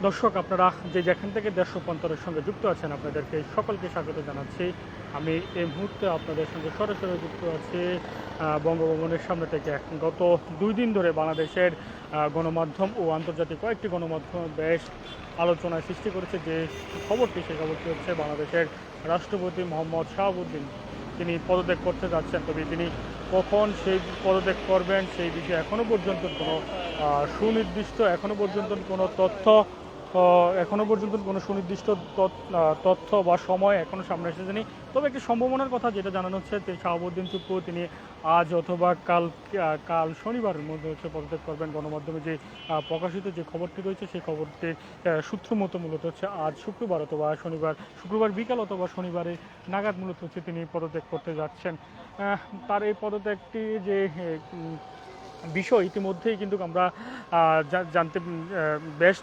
দর্শক, আপনারা যে যেখান থেকে দেশ রূপান্তরের সঙ্গে যুক্ত আছেন আপনাদেরকে সকলকে স্বাগত জানাচ্ছি। আমি এই মুহূর্তে আপনাদের সঙ্গে সরাসরি যুক্ত আছি বঙ্গভবনের সামনে থেকে। গত 2 দিন ধরে বাংলাদেশের গণমাধ্যম ও আন্তর্জাতিক কয়েকটি গণমাধ্যম বেশ আলোচনায় সৃষ্টি করেছে যে খবরটি, সেই খবরটি হচ্ছে বাংলাদেশের রাষ্ট্রপতি মোহাম্মদ শাহাবুদ্দিন তিনি পদত্যাগ করতে যাচ্ছেন। তবে তিনি কখন সেই পদত্যাগ করবেন সেই বিষয়ে এখনও পর্যন্ত কোনো সুনির্দিষ্ট সুনির্দিষ্ট তথ্য বা সময় এখনও সামনে এসেছেনি। তবে একটি সম্ভাবনার কথা যেটা জানানো হচ্ছে, শাহাবুদ্দিন চুপ্পু তিনি আজ অথবা কাল শনিবারের মধ্যে পদত্যাগ করবেন। গণমাধ্যমে যে প্রকাশিত যে খবরটি রয়েছে সেই খবরটির সূত্র মতো মূলত হচ্ছে আজ শুক্রবার অথবা শুক্রবার বিকাল অথবা শনিবারে নাগাদ মূলত হচ্ছে তিনি পদত্যাগ করতে যাচ্ছেন। তার এই পদত্যাগটি যে বিষয় ইতিমধ্যেই কিন্তু আমরা জানতে বেশ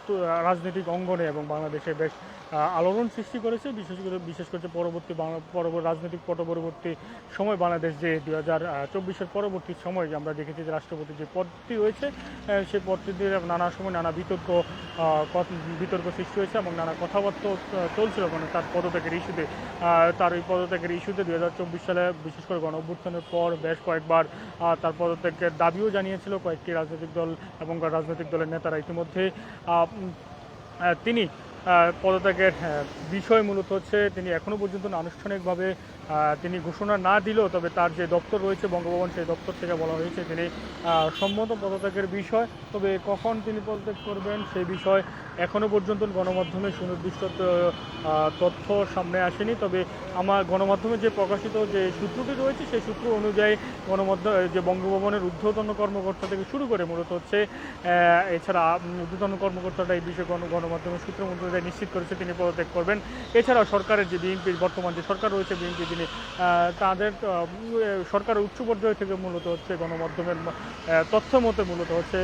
রাজনৈতিক অঙ্গনে এবং বাংলাদেশে বেশ আলোড়ন সৃষ্টি করেছে। বিশেষ করে রাজনৈতিক পরবর্তী সময় বাংলাদেশ যে 2024-এর পরবর্তী সময় আমরা দেখেছি যে রাষ্ট্রপতির যে পদটি রয়েছে সেই পদটিতে নানা সময় নানা বিতর্ক সৃষ্টি হয়েছে এবং নানা কথাবার্তা চলছিল মানে তার এই পদত্যাগের ইস্যুতে 2024 সালে বিশেষ করে গণঅভ্যুত্থানের পর বেশ কয়েকবার তার পদত্যাগের দাবিও জানিয়েছিল কয়েকটি রাজনৈতিক দল এবং রাজনৈতিক দলের নেতারা। ইতিমধ্যে তিনি পদত্যাগের বিষয় মূলত হচ্ছে তিনি এখনও পর্যন্ত আনুষ্ঠানিকভাবে তিনি ঘোষণা না দিলেও তবে তার যে দপ্তর রয়েছে বঙ্গভবন সেই দপ্তর থেকে বলা হয়েছে তিনি সম্মত পদত্যাগের বিষয়। তবে কখন তিনি পদত্যাগ করবেন সেই বিষয় এখনও পর্যন্ত গণমাধ্যমে সুনির্দিষ্ট তথ্য সামনে আসেনি। তবে আমার গণমাধ্যমে যে প্রকাশিত যে সূত্রটি রয়েছে সেই সূত্র অনুযায়ী যে বঙ্গভবনের ঊর্ধ্বতন কর্মকর্তা থেকে শুরু করে মূলত হচ্ছে এছাড়া ঊর্ধ্বতন কর্মকর্তারা এই বিষয়ে গণমাধ্যমের সূত্র অনুযায়ী নিশ্চিত করেছে তিনি পদত্যাগ করবেন। এছাড়াও সরকারের যে বিএনপির বর্তমান যে সরকার রয়েছে বিএনপি তিনি তাদের সরকারের উচ্চ পর্যায় থেকে মূলত হচ্ছে গণমাধ্যমের তথ্য মতে মূলত হচ্ছে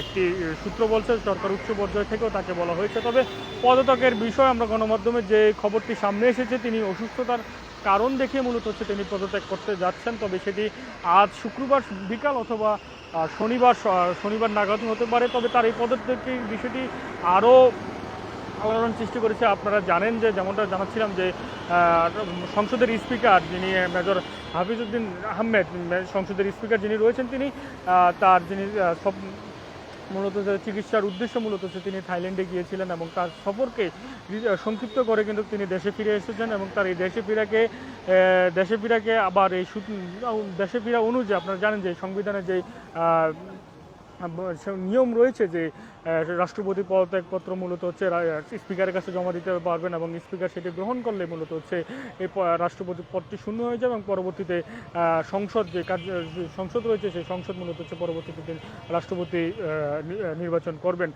একটি সূত্র বলছে সরকার উচ্চ পর্যায় থেকেও তাকে বলা হয়েছে। তবে পদত্যাগের বিষয় আমরা গণমাধ্যমে যে খবরটি সামনে এসেছে তিনি অসুস্থতার কারণ দেখিয়ে মূলত হচ্ছে তিনি পদত্যাগ করতে যাচ্ছেন। তবে সেটি আজ শুক্রবার বিকাল অথবা শনিবার নাগাদ হতে পারে। তবে তার এই পদত্যাগের বিষয়টি আরও আলোড়ন সৃষ্টি করেছে। আপনারা জানেন যে যেমনটা জানাচ্ছিলাম যে সংসদের স্পিকার যিনি মেজর হাফিজউদ্দিন আহমেদ, সংসদের স্পিকার যিনি রয়েছেন তিনি মূলত চিকিৎসার উদ্দেশ্যে মূলত তিনি থাইল্যান্ডে গিয়েছিলেন এবং তার সফরকে সংক্ষিপ্ত করে কিন্তু তিনি দেশে ফিরে এসেছেন এবং তার এই দেশে ফিরাকে আবার এই দেশে ফিরা অনুযায়ী আপনারা জানেন যে সংবিধানের যে নিয়ম রয়েছে যে রাষ্ট্রপতি পদত্যাগপত্র মূলত হচ্ছে স্পিকারের কাছে জমা দিতে পারবেন এবং স্পিকার সেটি গ্রহণ করলে মূলত হচ্ছে এই রাষ্ট্রপতি পদটি শূন্য হয়ে যাবে এবং পরবর্তীতে সংসদ রয়েছে সেই সংসদ মূলত হচ্ছে পরবর্তীতে রাষ্ট্রপতি নির্বাচন করবেন।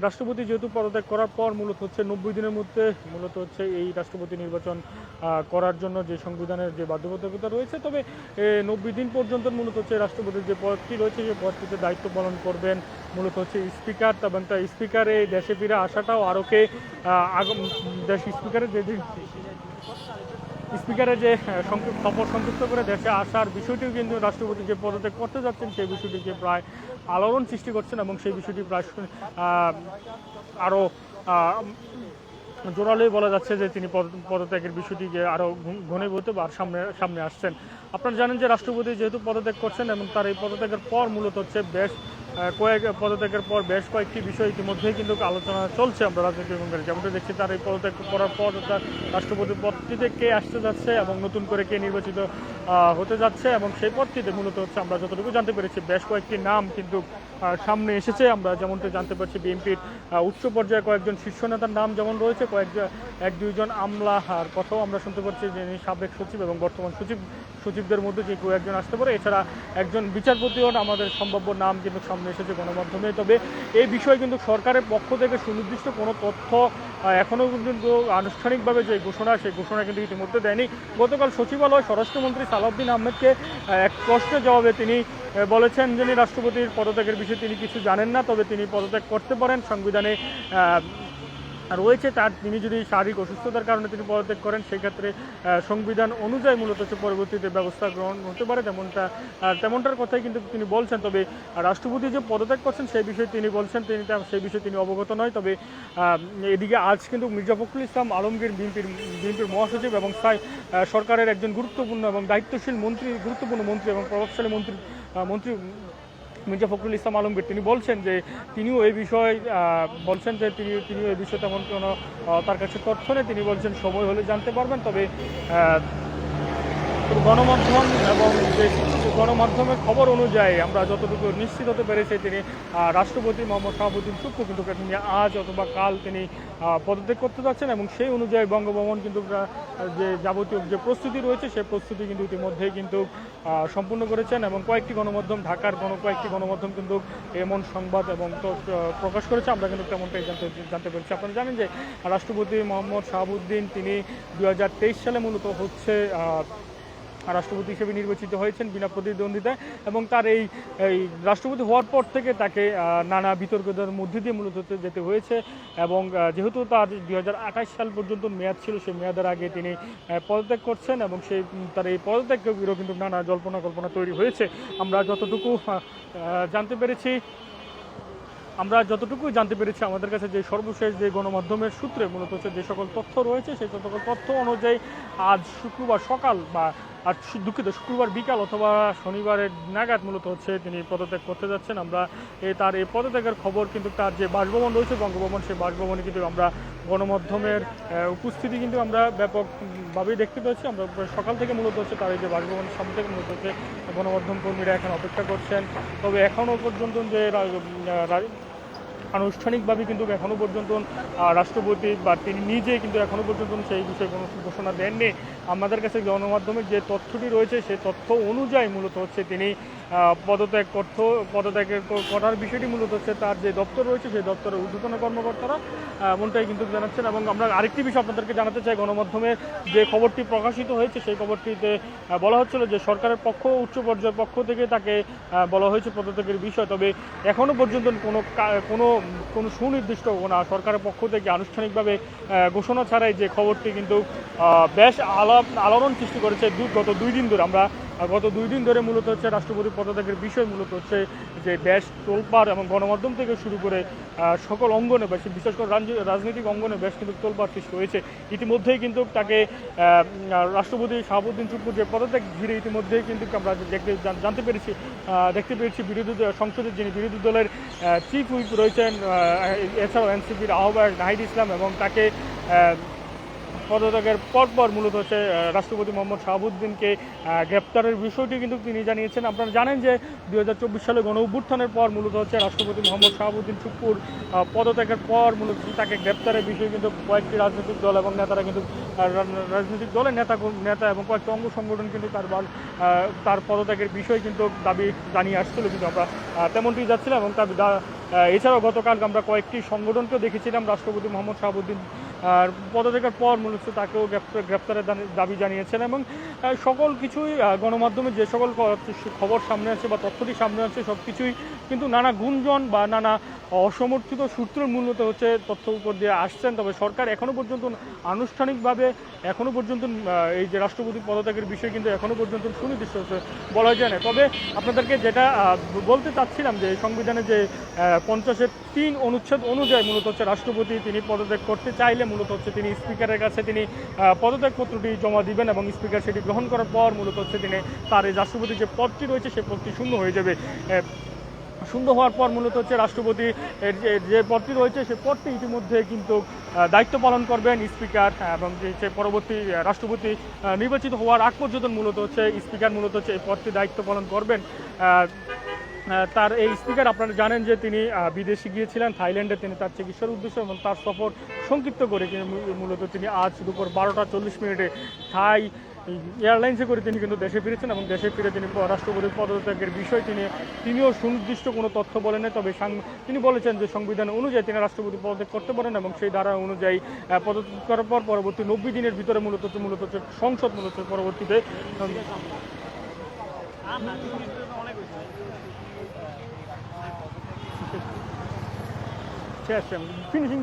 রাষ্ট্রপতি যেহেতু পদত্যাগ করার পর মূলত হচ্ছে 90 দিনের মধ্যে মূলত হচ্ছে এই রাষ্ট্রপতি নির্বাচন করার জন্য যে সংবিধানের যে বাধ্যবাধকতা রয়েছে। তবে 90 দিন পর্যন্ত মূলত হচ্ছে রাষ্ট্রপতির যে পদটি রয়েছে সেই পদটিতে দায়িত্ব পালন করবেন মূলত হচ্ছে স্পিকার এবং তার স্পিকারে দেশে ফিরে আসাটাও আরোকে স্পিকারের যে সফর সংযুক্ত করে দেশে আসার বিষয়টিও কিন্তু রাষ্ট্রপতি যে পদত্যাগ করতে যাচ্ছেন সেই বিষয়টিকে প্রায় আলোড়ন সৃষ্টি করছেন এবং সেই বিষয়টি প্রায় আরও জোরালোই বলা যাচ্ছে যে তিনি পদত্যাগের বিষয়টি যে আরও ঘনীভূত বা সামনে আসছেন। আপনারা জানেন যে রাষ্ট্রপতি যেহেতু পদত্যাগ করছেন এবং তার এই পদত্যাগের পর মূলত হচ্ছে পদত্যাগের পর বেশ কয়েকটি বিষয় ইতিমধ্যেই কিন্তু আলোচনা চলছে আমরা রাজনৈতিক অঙ্গনে। যেমনটা দেখছি তার এই পদত্যাগ করার পর তার রাষ্ট্রপতি পদটিতে কে আসতে যাচ্ছে এবং নতুন করে কে নির্বাচিত হতে যাচ্ছে এবং সেই পদটিতে মূলত হচ্ছে আমরা যতটুকু জানতে পেরেছি বেশ কয়েকটি নাম কিন্তু সামনে এসেছে। আমরা যেমনটা জানতে পারছি বিএনপির উচ্চ পর্যায়ে কয়েকজন শীর্ষ নেতার নাম যেমন রয়েছে, এক দুইজন আমলার কথাও আমরা শুনতে পাচ্ছি যিনি সাবেক সচিব এবং বর্তমান সচিবদের মধ্যে যে কেউ একজন আসতে পারে। এছাড়া একজন বিচারপতিও আমাদের সম্ভাব্য নাম কিন্তু সামনে এসেছে গণমাধ্যমে। তবে এই বিষয়ে কিন্তু সরকারের পক্ষ থেকে সুনির্দিষ্ট কোনো তথ্য এখনও কিন্তু আনুষ্ঠানিকভাবে যে ঘোষণা সেই ঘোষণা কিন্তু ইতিমধ্যে দেয়নি। গতকাল সচিবালয় স্বরাষ্ট্রমন্ত্রী সালাউদ্দিন আহমেদকে এক প্রশ্নের জবাবে তিনি বলেছেন যিনি রাষ্ট্রপতির পদত্যাগের বিষয়ে তিনি কিছু জানেন না, তবে তিনি পদত্যাগ করতে পারেন। সংবিধানে রয়েছে তার, তিনি যদি শারীরিক অসুস্থতার কারণে তিনি পদত্যাগ করেন সেক্ষেত্রে সংবিধান অনুযায়ী মূলত হচ্ছে পরবর্তীতে ব্যবস্থা গ্রহণ হতে পারে, তেমনটার কথাই কিন্তু তিনি বলছেন। তবে রাষ্ট্রপতি যে পদত্যাগ করছেন সেই বিষয়ে তিনি বলছেন সেই বিষয়ে তিনি অবগত নয়। তবে এদিকে আজ কিন্তু মির্জা ফখরুল ইসলাম আলমগীর বিএনপির মহাসচিব এবং সরকারের একজন গুরুত্বপূর্ণ এবং দায়িত্বশীল গুরুত্বপূর্ণ মন্ত্রী এবং প্রভাবশালী মন্ত্রী মির্জা ফখরুল ইসলাম আলমগীর তিনি বলছেন যে তিনিও এই বিষয়ে বলছেন যে তিনিও এই বিষয়ে তেমন কোনো তার কাছে তথ্য নেই। তিনি বলছেন সময় হলে জানতে পারবেন। তবে গণমাধ্যম এবং যে গণমাধ্যমের খবর অনুযায়ী আমরা যতটুকু নিশ্চিত হতে পেরেছি, তিনি রাষ্ট্রপতি মোহাম্মদ শাহাবুদ্দিন চুপ্পু কিন্তু তিনি আজ অথবা কাল তিনি পদত্যাগ করতে যাচ্ছেন এবং সেই অনুযায়ী বঙ্গভবন কিন্তু যে যাবতীয় যে প্রস্তুতি রয়েছে সেই প্রস্তুতি কিন্তু ইতিমধ্যেই কিন্তু সম্পূর্ণ করেছেন এবং ঢাকার কয়েকটি গণমাধ্যম কিন্তু এমন সংবাদ এবং প্রকাশ করেছে। আমরা কিন্তু তেমনটাই জানতে পেরেছি। আপনারা জানেন যে রাষ্ট্রপতি মোহাম্মদ শাহাবুদ্দিন তিনি 2023 সালে মূলত হচ্ছে রাষ্ট্রপতি হিসেবে নির্বাচিত হয়েছেন বিনা প্রতিদ্বন্দ্বিতায় এবং তার এই রাষ্ট্রপতি হওয়ার পর থেকে তাকে নানা বিতর্কতার মধ্যে দিয়ে মূলত যেতে হয়েছে এবং যেহেতু তার 2028 সাল পর্যন্ত মেয়াদ ছিল, সেই মেয়াদের আগে তিনি পদত্যাগ করছেন এবং তার এই পদত্যাগকে ঘিরেও কিন্তু নানা জল্পনা কল্পনা তৈরি হয়েছে। আমরা যতটুকু জানতে পেরেছি আমাদের কাছে যে সর্বশেষ যে গণমাধ্যমের সূত্রে মূলত হচ্ছে যে সকল তথ্য রয়েছে সেই সকল তথ্য অনুযায়ী আজ শুক্রবার সকাল বা শুক্রবার বিকাল অথবা শনিবারের নাগাদ মূলত হচ্ছে তিনি পদত্যাগ করতে যাচ্ছেন। আমরা তার এই পদত্যাগের খবর কিন্তু তার যে বাসভবন রয়েছে বঙ্গভবন, সেই বাসভবনে কিন্তু আমরা গণমাধ্যমের উপস্থিতি কিন্তু আমরা ব্যাপকভাবেই দেখতে পাচ্ছি। আমরা সকাল থেকে মূলত হচ্ছে তার এই যে বাসভবনের সামনে থেকে মূলত হচ্ছে গণমাধ্যম কর্মীরা এখন অপেক্ষা করছেন। তবে এখনও পর্যন্ত যে আনুষ্ঠানিকভাবে কিন্তু এখনও পর্যন্ত রাষ্ট্রপতি বা তিনি নিজে কিন্তু এখনও পর্যন্ত সেই বিষয়ে কোনো ঘোষণা দেননি। আমাদের কাছে গণমাধ্যমের যে তথ্যটি রয়েছে সেই তথ্য অনুযায়ী মূলত হচ্ছে তিনি পদত্যাগ করার বিষয়টি মূলত হচ্ছে তার যে দপ্তর রয়েছে সেই দপ্তরের ঊর্ধ্বতন কর্মকর্তারা এমনটাই কিন্তু জানাচ্ছেন। এবং আমরা আরেকটি বিষয় আপনাদেরকে জানাতে চাই, গণমাধ্যমের যে খবরটি প্রকাশিত হয়েছে সেই খবরটিতে বলা হচ্ছিল যে সরকারের উচ্চ পর্যায়ের পক্ষ থেকে তাকে বলা হয়েছে পদত্যাগের বিষয়। তবে এখনও পর্যন্ত কোনো সুনির্দিষ্ট সরকারের পক্ষ থেকে আনুষ্ঠানিকভাবে ঘোষণা ছাড়াই যে খবরটি কিন্তু বেশ আলোড়ন সৃষ্টি করেছে গত 2 দিন ধরে। আমরা গত 2 দিন ধরে মূলত হচ্ছে রাষ্ট্রপতি পদত্যাগের বিষয় মূলত হচ্ছে যে বেশ তোলপাড় এবং গণমাধ্যম থেকে শুরু করে সকল অঙ্গনে বিশেষ করে রাজনৈতিক অঙ্গনে বেশ কিন্তু তোলপাড় সৃষ্টি হয়েছে। ইতিমধ্যেই কিন্তু তাকে রাষ্ট্রপতি শাহাবুদ্দিন চুপ্পুর যে পদত্যাগ ঘিরে ইতিমধ্যেই কিন্তু আমরা দেখতে পেরেছি সংসদের যিনি বিরোধী দলের চিফ হুইপ রয়েছেন, এছাড়াও এনসিপির আহ্বায়ক নাহিদ ইসলাম এবং তাকে পদত্যাগের পরপর মূলত হচ্ছে রাষ্ট্রপতি মোহাম্মদ শাহাবুদ্দিনকে গ্রেপ্তারের বিষয়টি কিন্তু তিনি জানিয়েছেন। আপনারা জানেন যে 2024 সালে গণ অভ্যুত্থানের পর মূলত হচ্ছে রাষ্ট্রপতি মোহাম্মদ শাহাবুদ্দিন চুপ্পুর পদত্যাগের পর মূলত তাকে গ্রেপ্তারের বিষয়ে কিন্তু কয়েকটি রাজনৈতিক দল এবং নেতারা কিন্তু রাজনৈতিক দলের নেতা এবং কয়েকটি অঙ্গ সংগঠন কিন্তু তার পদত্যাগের বিষয় কিন্তু দাবি জানিয়ে আসছিল, কিন্তু আমরা তেমনটি যাচ্ছিলাম। এবং এছাড়াও গতকাল আমরা কয়েকটি সংগঠনকেও দেখেছিলাম রাষ্ট্রপতি মোহাম্মদ শাহাবুদ্দিন পদত্যাগের পর মূলত তাকেও গ্রেপ্তারের দাবি জানিয়েছেন। এবং সকল কিছুই গণমাধ্যমে যে সকল খবর সামনে আছে বা তথ্যটি সামনে আছে সব কিছুই কিন্তু নানা গুঞ্জন বা নানা অসমর্থিত সূত্রের মূলত হচ্ছে তথ্য উপর দিয়ে আসছেন। তবে সরকার এখনও পর্যন্ত আনুষ্ঠানিকভাবে এই যে রাষ্ট্রপতি পদত্যাগের বিষয় কিন্তু এখনও পর্যন্ত সুনির্দিষ্ট বলা যায় না। তবে আপনাদেরকে যেটা বলতে চাচ্ছিলাম যে সংবিধানে যে 50-3 অনুচ্ছেদ অনুযায়ী মূলত হচ্ছে রাষ্ট্রপতি তিনি পদত্যাগ করতে চাইলে মূলত হচ্ছে তিনি স্পিকারের কাছে তিনি পদত্যাগপত্রটি জমা দিবেন এবং স্পিকার সেটি গ্রহণ করার পর মূলত হচ্ছে তিনি তার এই রাষ্ট্রপতির যে পদটি রয়েছে সেই পদটি শূন্য হয়ে যাবে। শূন্য হওয়ার পর মূলত হচ্ছে রাষ্ট্রপতি যে পদটি রয়েছে সেই পদটি ইতিমধ্যে কিন্তু দায়িত্ব পালন করবেন স্পিকার এবং যে পরবর্তী রাষ্ট্রপতি নির্বাচিত হওয়ার আগ পর্যন্ত মূলত হচ্ছে স্পিকার মূলত হচ্ছে এই পদটি দায়িত্ব পালন করবেন। তার এই স্পিকার আপনারা জানেন যে তিনি বিদেশে গিয়েছিলেন থাইল্যান্ডে, তিনি তার চিকিৎসার উদ্দেশ্যে এবং তার সফর সংক্ষিপ্ত করে মূলত তিনি আজ দুপুর 12টা 40 থাই এয়ারলাইন্সে করে তিনি কিন্তু দেশে ফিরেছেন এবং দেশে ফিরে তিনি রাষ্ট্রপতির পদত্যাগের বিষয় তিনিও সুনির্দিষ্ট কোনো তথ্য বলেন না। তবে তিনি বলেছেন যে সংবিধান অনুযায়ী তিনি রাষ্ট্রপতি পদত্যাগ করতে পারেন এবং সেই ধারা অনুযায়ী পদত্যাগ করার পর পরবর্তী 90 দিনের ভিতরে মূলত সংসদ মূলত পরবর্তীতে ফিনিশিং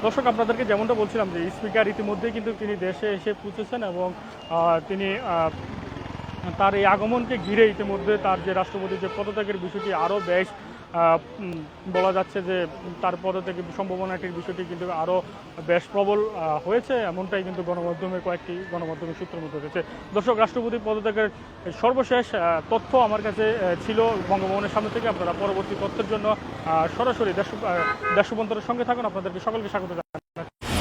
দর্শক আপনাদেরকে যেমনটা বলছিলাম যে স্পিকার ইতিমধ্যেই কিন্তু তিনি দেশে এসে পৌঁছেছেন এবং তিনি তার এই আগমনকে ঘিরে ইতিমধ্যে তার যে রাষ্ট্রপতির যে পদত্যাগের বিষয়টি আরও বেশ বলা যাচ্ছে যে তার পদত্যাগের সম্ভাবনাটির বিষয়টি কিন্তু আরও বেশ প্রবল হয়েছে, এমনটাই কিন্তু কয়েকটি গণমাধ্যমের সূত্রের মধ্যে হয়েছে। দর্শক, রাষ্ট্রপতির পদত্যাগের সর্বশেষ তথ্য আমার কাছে ছিল বঙ্গভবনের সামনে থেকে। আপনারা পরবর্তী তথ্যের জন্য সরাসরি দেশ রূপান্তরের সঙ্গে থাকুন। আপনাদেরকে সকলকে স্বাগত জানাই।